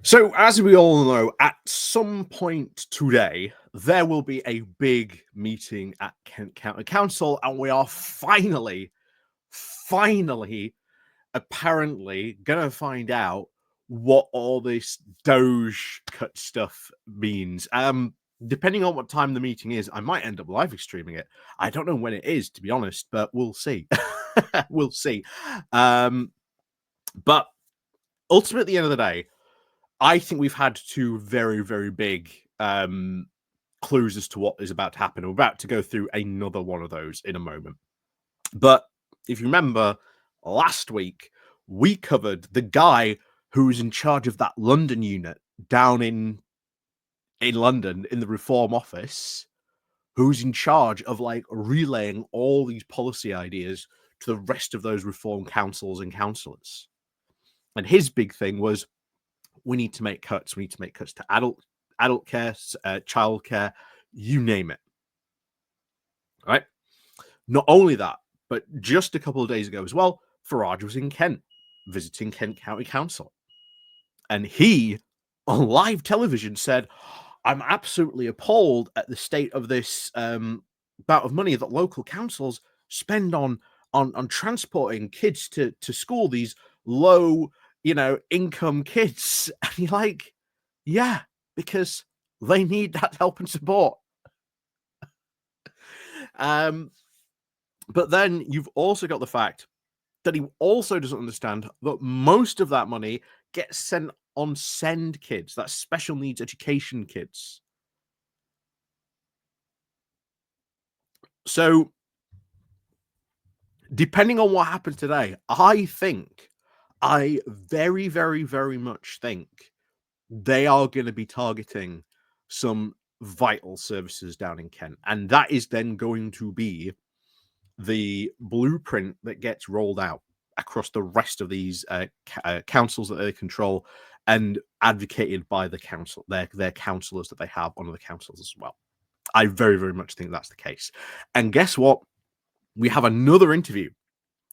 So, as we all know, at some point today, there will be a big meeting at Kent County Council, and we are finally, apparently going to find out what all this Doge cut stuff means. Depending on what time the meeting is, I might end up live streaming it. I don't know when it is, to be honest, but we'll see. We'll see. But ultimately, at the end of the day, I think we've had two very, very big clues as to what is about to happen. We're about to go through another one of those in a moment. But if you remember, last week, we covered the guy who was in charge of that London unit down in London in the Reform office, who's in charge of like relaying all these policy ideas to the rest of those Reform councils and councillors. And his big thing was, we need to make cuts. We need to make cuts to adult care, child care, you name it. All right. Not only that, but just a couple of days ago as well, Farage was in Kent visiting Kent County Council. And he, on live television, said, I'm absolutely appalled at the state of this amount of money that local councils spend on transporting kids to school, these low income kids. And you're like, yeah, because they need that help and support. But then you've also got the fact that he also doesn't understand that most of that money gets sent on SEND kids, that's special needs education kids. So depending on what happens today, I very, very, very much think they are going to be targeting some vital services down in Kent. And that is then going to be the blueprint that gets rolled out across the rest of these councils that they control and advocated by the council, their councillors that they have under the councils as well. I very, very much think that's the case. And guess what? We have another interview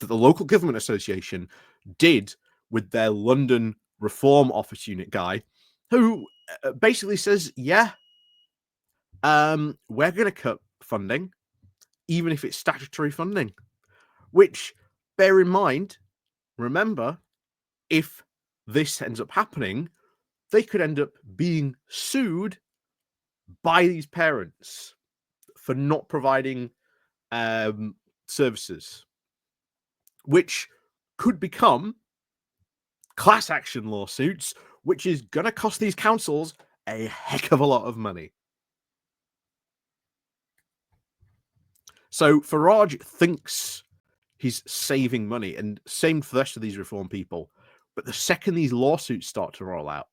that the Local Government Association did with their London Reform Office Unit guy, who basically says, yeah, we're going to cut funding, even if it's statutory funding, which, bear in mind, remember, if this ends up happening, they could end up being sued by these parents for not providing services, which could become class action lawsuits, which is going to cost these councils a heck of a lot of money. So Farage thinks he's saving money, and same for the rest of these Reform people. But the second these lawsuits start to roll out,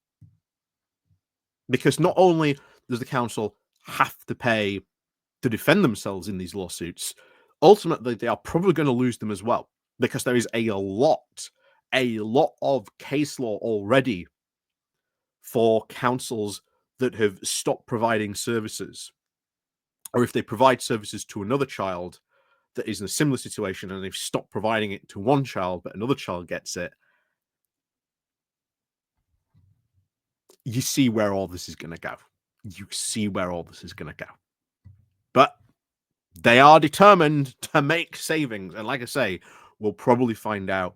because not only does the council have to pay to defend themselves in these lawsuits, ultimately they are probably going to lose them as well, because there is a lot of case law already for councils that have stopped providing services, or if they provide services to another child that is in a similar situation and they've stopped providing it to one child but another child gets it. You see where all this is going to go. But they are determined to make savings. And like I say, we'll probably find out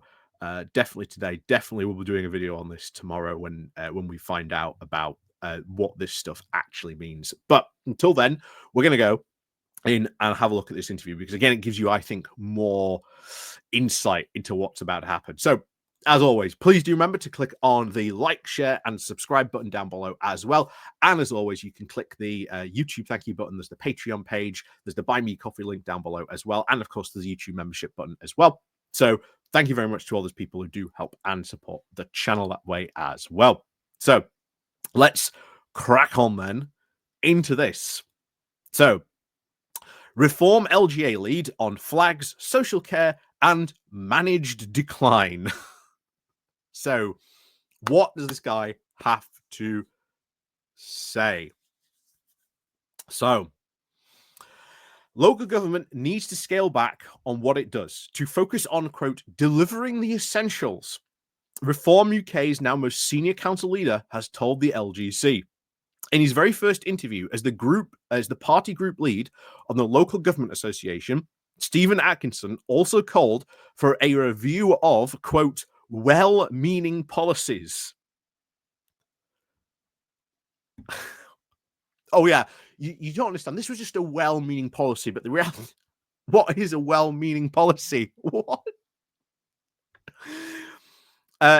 definitely today. Definitely we'll be doing a video on this tomorrow when we find out about what this stuff actually means. But until then, we're going to go in and have a look at this interview, because again, it gives you, I think, more insight into what's about to happen. So as always, please do remember to click on the like, share, and subscribe button down below as well. And as always, you can click the YouTube thank you button. There's the Patreon page. There's the Buy Me Coffee link down below as well. And of course, there's a YouTube membership button as well. So thank you very much to all those people who do help and support the channel that way as well. So let's crack on then into this. So Reform LGA lead on flags, social care, and managed decline. So what does this guy have to say? So local government needs to scale back on what it does to focus on, quote, delivering the essentials Reform UK's now most senior council leader has told the LGC in his very first interview as the party group lead on the local government association. Stephen Atkinson also called for a review of, quote, well-meaning policies. Oh yeah, you don't understand. This was just a well-meaning policy, but the reality, what is a well-meaning policy? What?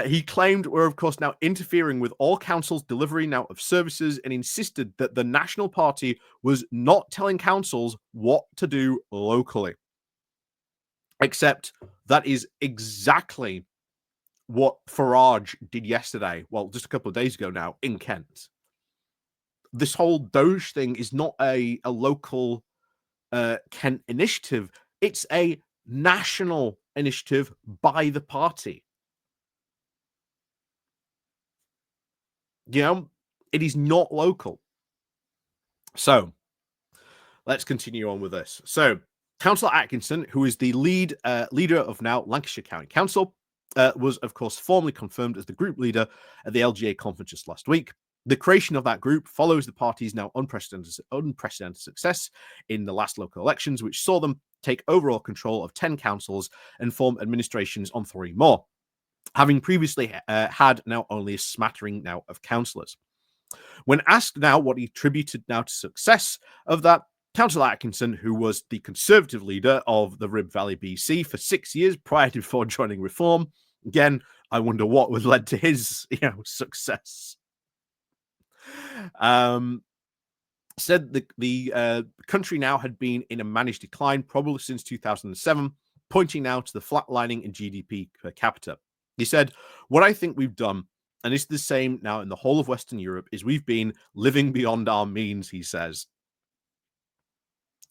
He claimed we're, of course, now interfering with all councils' delivery now of services and insisted that the National Party was not telling councils what to do locally. Except that is exactly what Farage did yesterday. Well, just a couple of days ago now in Kent. This whole Doge thing is not a local Kent initiative. It's a national initiative by the party. You know, it is not local. So let's continue on with this. So Councillor Atkinson, who is the leader of now Lancashire County Council, was of course formally confirmed as the group leader at the LGA conference just last week. The creation of that group follows the party's now unprecedented success in the last local elections, which saw them take overall control of 10 councils and form administrations on 3 more, having previously had now only a smattering now of councillors. When asked now what he attributed now to success of that, Councillor Atkinson, who was the Conservative leader of the Rib Valley BC for 6 years prior to before joining Reform, again, I wonder what was led to his success. Said the country now had been in a managed decline probably since 2007, pointing now to the flatlining in GDP per capita. He said, what I think we've done, and it's the same now in the whole of Western Europe, is we've been living beyond our means, he says.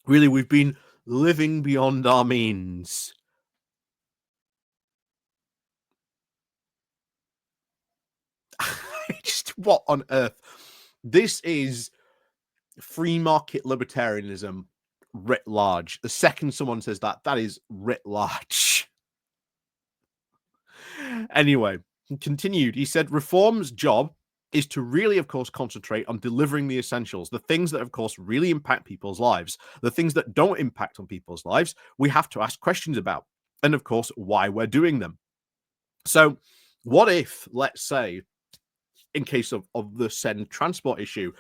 Really, we've been living beyond our means. Just what on earth? This is free market libertarianism writ large. The second someone says that, that is writ large. Anyway, he continued. He said, Reform's job is to really, of course, concentrate on delivering the essentials, the things that, of course, really impact people's lives. The things that don't impact on people's lives, we have to ask questions about. And, of course, why we're doing them. So what if, let's say, in case of the said transport issue,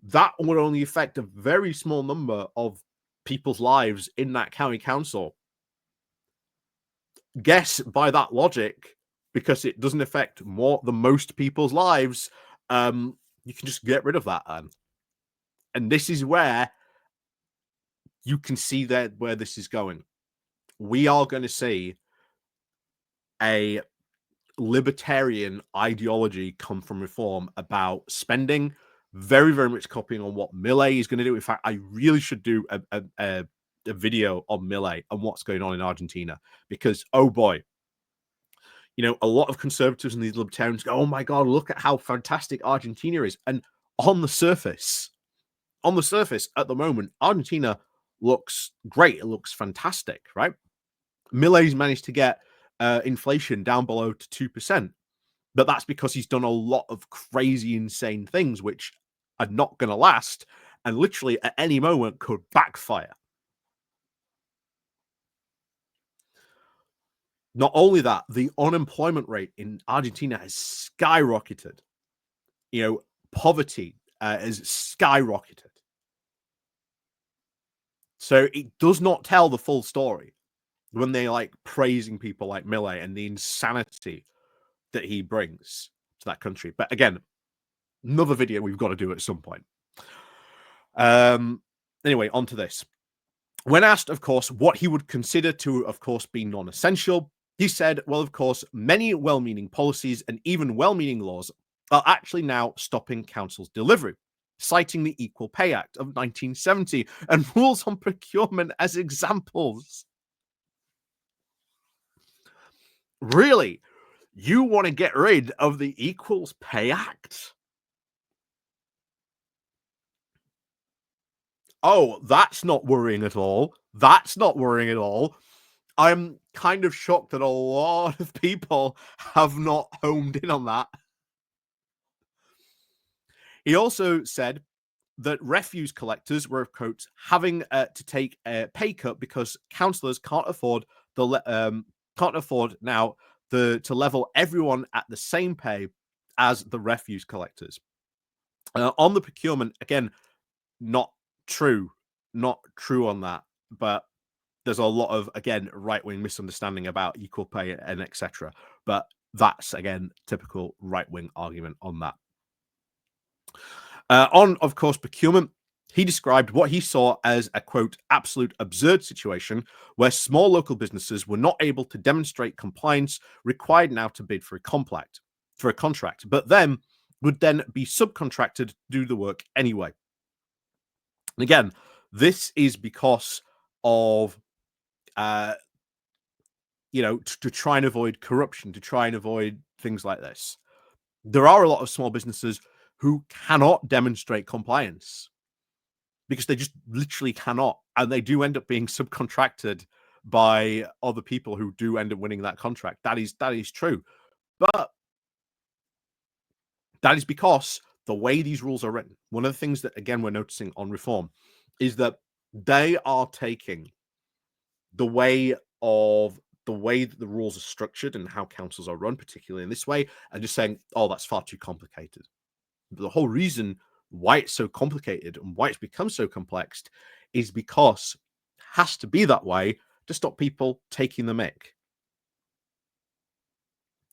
that would only affect a very small number of people's lives in that county council? Guess by that logic, because it doesn't affect the most people's lives, you can just get rid of that. And this is where you can see that where this is going. We are going to see a libertarian ideology come from Reform about spending, very, very much copying on what Millet is going to do. In fact, I really should do a video on Millet and what's going on in Argentina, because, oh boy, a lot of conservatives and these libertarians go, oh my God, look at how fantastic Argentina is. And on the surface, at the moment, Argentina looks great. It looks fantastic, right? Millet's managed to get inflation down below to 2%. But that's because he's done a lot of crazy, insane things, which are not going to last and literally at any moment could backfire. Not only that, the unemployment rate in Argentina has skyrocketed. Poverty has skyrocketed. So it does not tell the full story when they like praising people like Millet and the insanity that he brings to that country. But again, another video we've got to do at some point. Anyway, on to this. When asked, of course, what he would consider to, of course, be non-essential, he said, well, of course, many well-meaning policies and even well-meaning laws are actually now stopping council's delivery, citing the Equal Pay Act of 1970 and rules on procurement as examples. Really? You want to get rid of the Equals Pay Act? Oh, that's not worrying at all. That's not worrying at all. I'm kind of shocked that a lot of people have not homed in on that. He also said that refuse collectors were, quote, having to take a pay cut because councillors can't afford now to level everyone at the same pay as the refuse collectors. On the procurement, again, not true, not true on that, but there's a lot of, again, right-wing misunderstanding about equal pay and etc. But that's, again, typical right-wing argument on that. On, of course, procurement, he described what he saw as a, quote, absolute absurd situation where small local businesses were not able to demonstrate compliance required now to bid for a contract, but then would then be subcontracted to do the work anyway. And again, this is because of to try and avoid corruption, to try and avoid things like this. There are a lot of small businesses who cannot demonstrate compliance because they just literally cannot, and they do end up being subcontracted by other people who do end up winning that contract. That is true, but that is because the way these rules are written. One of the things that, again, we're noticing on reform is that they are taking the way that the rules are structured and how councils are run, particularly in this way, and just saying, oh, that's far too complicated. But the whole reason why it's so complicated and why it's become so complex is because it has to be that way to stop people taking the mick,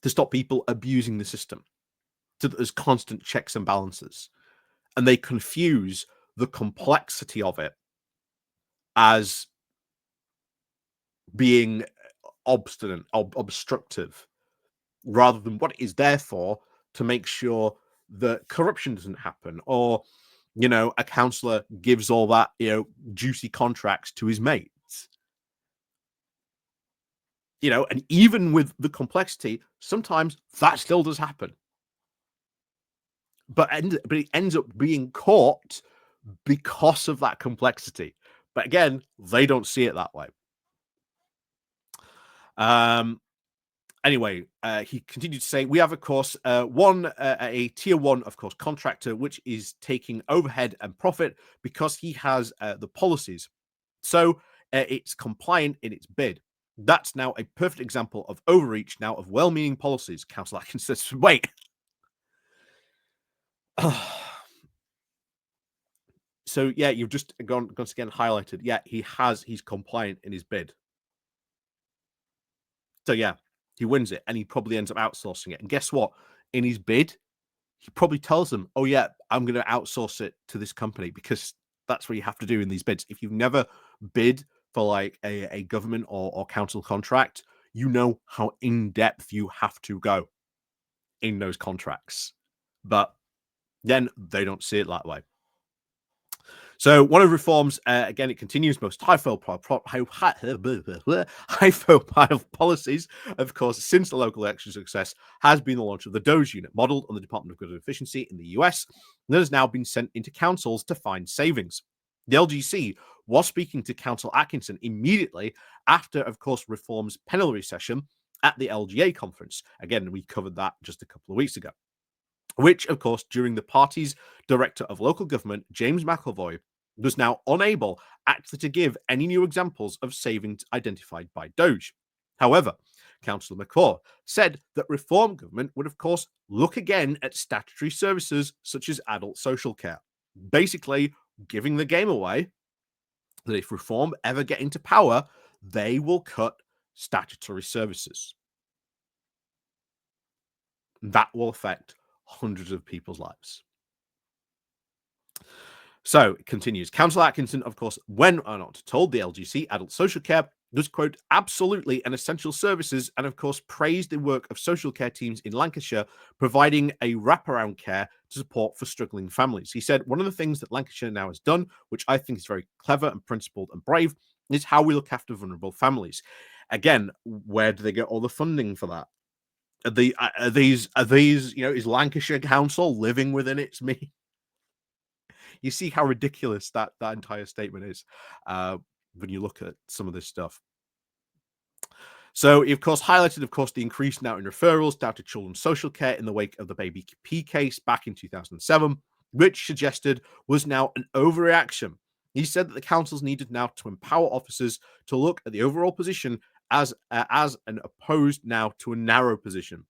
to stop people abusing the system, so that there's constant checks and balances. And they confuse the complexity of it as being obstructive, rather than what it is there for, to make sure that corruption doesn't happen, or a councillor gives all that juicy contracts to his mates. And even with the complexity, sometimes that still does happen. But it ends up being caught because of that complexity. But again, they don't see it that way. Anyway, he continued to say, we have, of course, a tier one, of course, contractor, which is taking overhead and profit because he has the policies. So it's compliant in its bid. That's now a perfect example of overreach now of well-meaning policies. Councillor Atkinson says, wait. So, yeah, you've just once again highlighted, yeah, he's compliant in his bid. So, yeah, he wins it, and he probably ends up outsourcing it. And guess what? In his bid, he probably tells them, oh, yeah, I'm going to outsource it to this company, because that's what you have to do in these bids. If you've never bid for like a government or council contract, you know how in-depth you have to go in those contracts. But then they don't see it that way. So one of the reforms, again, it continues most high-profile policies, of course, since the local election success, has been the launch of the Doge Unit, modeled on the Department of Good and Efficiency in the US, that has now been sent into councils to find savings. The LGC was speaking to Councillor Atkinson immediately after, of course, reform's plenary session at the LGA conference. Again, we covered that just a couple of weeks ago, which, of course, during the party's Director of Local Government, James McElvoy, was now unable actually to give any new examples of savings identified by Doge. However, Councillor McCaw said that reform government would, of course, look again at statutory services such as adult social care, basically giving the game away that if reform ever get into power, they will cut statutory services. That will affect hundreds of people's lives. So it continues. Councillor Atkinson, of course, when or not told the LGC adult social care was, quote, absolutely an essential services, and of course praised the work of social care teams in Lancashire, providing a wraparound care to support for struggling families. He said, one of the things that Lancashire now has done, which I think is very clever and principled and brave, is how we look after vulnerable families. Again, where do they get all the funding for that? Are these, is Lancashire Council living within its means? You see how ridiculous that entire statement is when you look at some of this stuff. So he, of course, highlighted, of course, the increase now in referrals down to children's social care in the wake of the Baby P case back in 2007, which suggested was now an overreaction. He said that the councils needed now to empower officers to look at the overall position as an opposed now to a narrow position.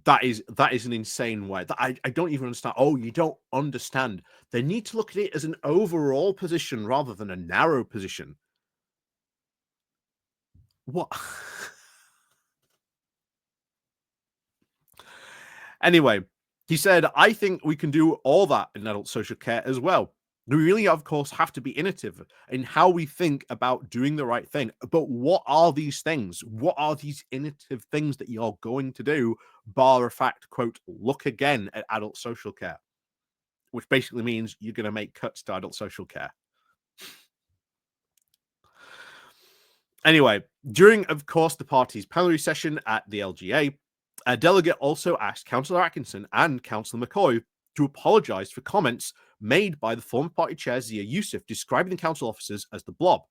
That is an insane way. That I don't even understand. Oh, you don't understand. They need to look at it as an overall position rather than a narrow position. What? Anyway, he said, I think we can do all that in adult social care as well. We really, of course, have to be innovative in how we think about doing the right thing. But what are these things? What are these innovative things that you're going to do, bar a fact, quote, look again at adult social care, which basically means you're going to make cuts to adult social care. Anyway, during, of course, the party's plenary session at the LGA, a delegate also asked Councillor Atkinson and Councillor McCoy to apologise for comments made by the former party chair Zia Youssef describing the council officers as the blob.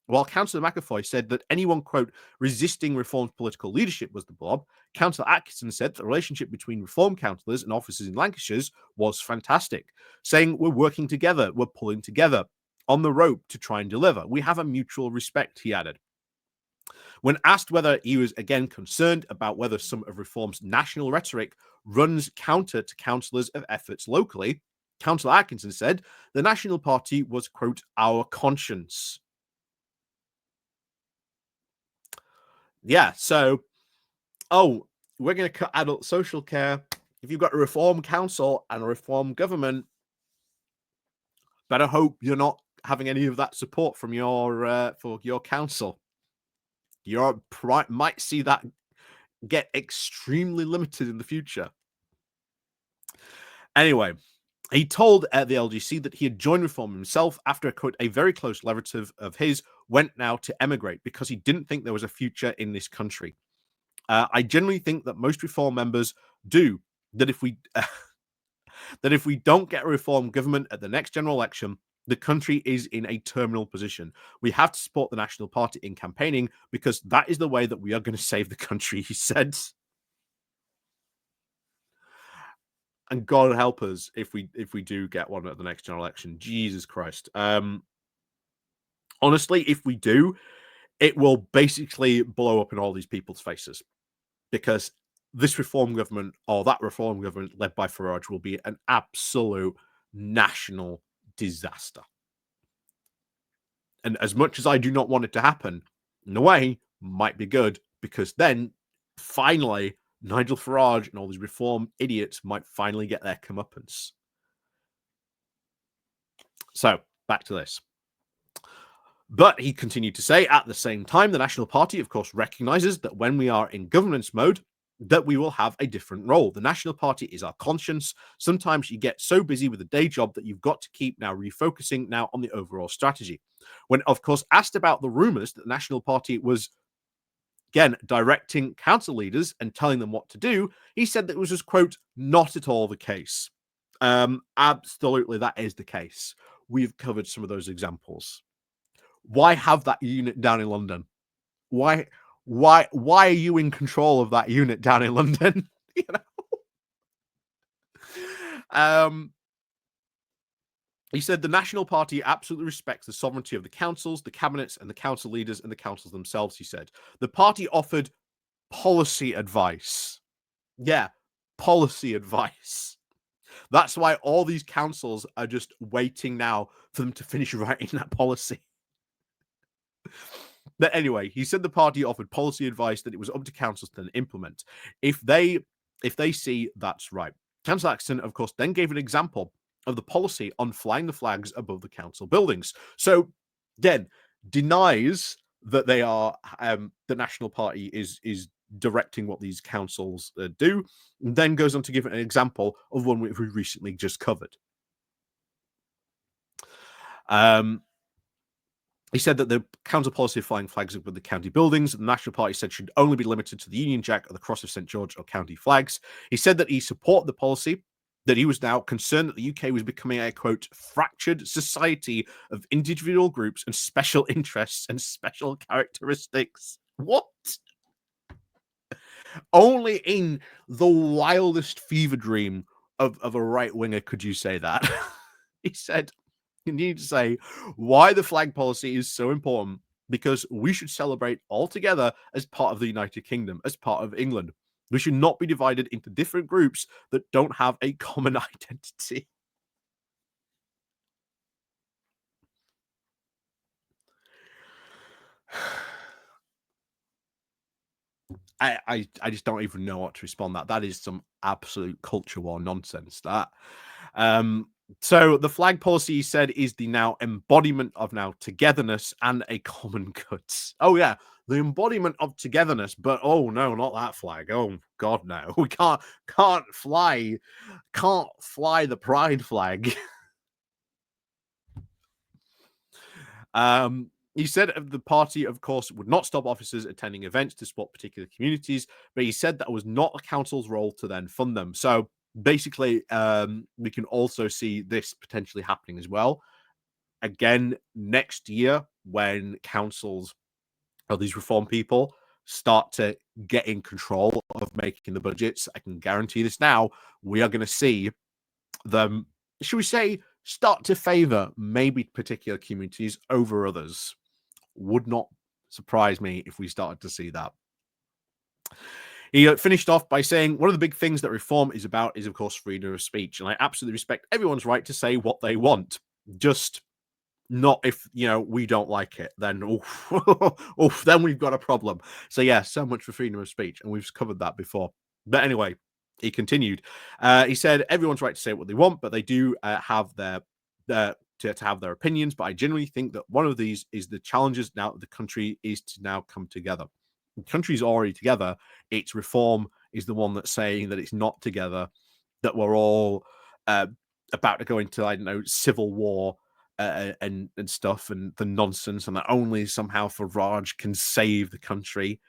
While Councillor McAvoy said that anyone, quote, resisting Reform's political leadership was the blob, Councillor Atkinson said that the relationship between Reform councillors and officers in Lancashire was fantastic, saying, we're working together, we're pulling together on the rope to try and deliver. We have a mutual respect, he added. When asked whether he was again concerned about whether some of Reform's national rhetoric runs counter to councillors of efforts locally, Councillor Atkinson said the National Party was, quote, our conscience. Yeah, so, oh, we're going to cut adult social care. If you've got a Reform council and a Reform government, better hope you're not having any of that support from your for your council. You might see that get extremely limited in the future. Anyway, he told the LGC that he had joined Reform himself after, quote, a very close relative of his went now to emigrate because he didn't think there was a future in this country. I generally think that most Reform members do, that if we that if we don't get a Reform government at the next general election, the country is in a terminal position. We have to support the National Party in campaigning because that is the way that we are going to save the country, he said. And God help us if we do get one at the next general election. Jesus Christ. Honestly, if we do, it will basically blow up in all these people's faces because this Reform government or that Reform government led by Farage will be an absolute national disaster. And as much as I do not want it to happen, in a way, might be good because then finally Nigel Farage and all these Reform idiots might finally get their comeuppance. So, back to this. But he continued to say, at the same time, the National Party, of course, recognises that when we are in governance mode, that we will have a different role. The National Party is our conscience. Sometimes you get so busy with a day job that you've got to keep now refocusing now on the overall strategy. When, of course, asked about the rumours that the National Party was, again, directing council leaders and telling them what to do, he said that it was just, quote, not at all the case. Absolutely, that is the case. We've covered some of those examples. Why have that unit down in London? Why are you in control of that unit down in London? You know? He said the National Party absolutely respects the sovereignty of the councils, the cabinets, and the council leaders and the councils themselves, he said. The party offered policy advice. Yeah, policy advice. That's why all these councils are just waiting now for them to finish writing that policy. But anyway, he said the party offered policy advice that it was up to councils to then implement if they see that's right. Councillor Atkinson, of course, then gave an example of the policy on flying the flags above the council buildings. So, again, denies that they are the National Party is directing what these councils do, and then goes on to give an example of one we recently just covered. He said that the council policy of flying flags above the county buildings, the National Party said should only be limited to the Union Jack or the Cross of St. George or county flags. He said that he supported the policy that he was now concerned that the UK was becoming a, quote, fractured society of individual groups and special interests and special characteristics. What? Only in the wildest fever dream of a right winger could you say that. He said, you need to say why the flag policy is so important, because we should celebrate all together as part of the United Kingdom, as part of England. We should not be divided into different groups that don't have a common identity. I just don't even know what to respond to that. That is some absolute culture war nonsense. That. So the flag policy, he said, is the now embodiment of now togetherness and a common good. Oh yeah, the embodiment of togetherness, but oh no, not that flag. Oh God, no. We can't fly the pride flag. He said the party, of course, would not stop officers attending events to support particular communities, but he said that was not the council's role to then fund them. So basically, we can also see this potentially happening as well. Again, next year, when councils or these reform people start to get in control of making the budgets, I can guarantee this now, we are going to see them, should we say, start to favor maybe particular communities over others. Would not surprise me if we started to see that. He finished off by saying, one of the big things that reform is about is, of course, freedom of speech. And I absolutely respect everyone's right to say what they want. Just not if, we don't like it. Then, then we've got a problem. So, yeah, so much for freedom of speech. And we've covered that before. But anyway, he continued. He said, everyone's right to say what they want, but they do have to have their opinions, but I generally think that one of these is the challenges now the country is to now come together. The country's already together. Its reform is the one that's saying that it's not together, that we're all about to go into, I don't know, civil war and stuff and the nonsense, and that only somehow Farage can save the country.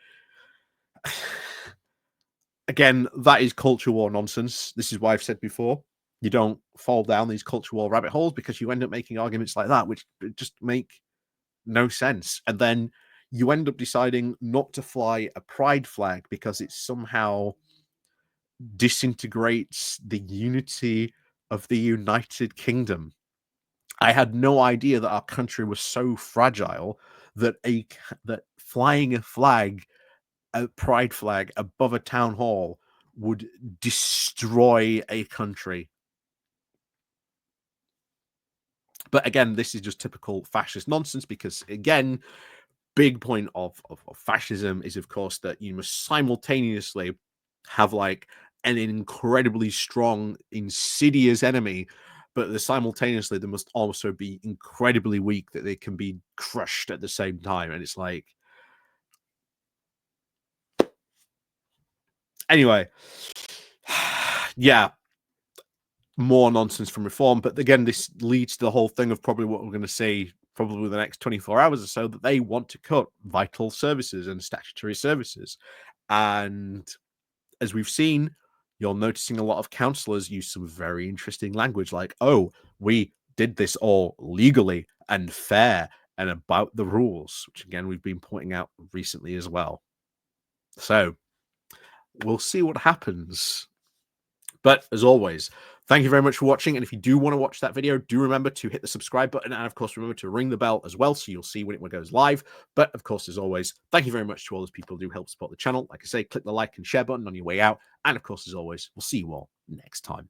Again, that is culture war nonsense. This is why I've said before, you don't fall down these culture war rabbit holes, because you end up making arguments like that, which just make no sense. And then you end up deciding not to fly a pride flag because it somehow disintegrates the unity of the United Kingdom. I had no idea that our country was so fragile that that flying a pride flag above a town hall would destroy a country. But again, this is just typical fascist nonsense, because again, big point of fascism is, of course, that you must simultaneously have like an incredibly strong, insidious enemy, but simultaneously there must also be incredibly weak that they can be crushed at the same time. And it's like, anyway, yeah, more nonsense from reform. But again, this leads to the whole thing of probably what we're going to see probably the next 24 hours or so, that they want to cut vital services and statutory services. And as we've seen, you're noticing a lot of councillors use some very interesting language like, oh, we did this all legally and fair and about the rules, which again, we've been pointing out recently as well. So we'll see what happens. But as always, thank you very much for watching. And if you do want to watch that video, do remember to hit the subscribe button. And of course, remember to ring the bell as well, so you'll see when it goes live. But of course, as always, thank you very much to all those people who do help support the channel. Like I say, click the like and share button on your way out. And of course, as always, we'll see you all next time.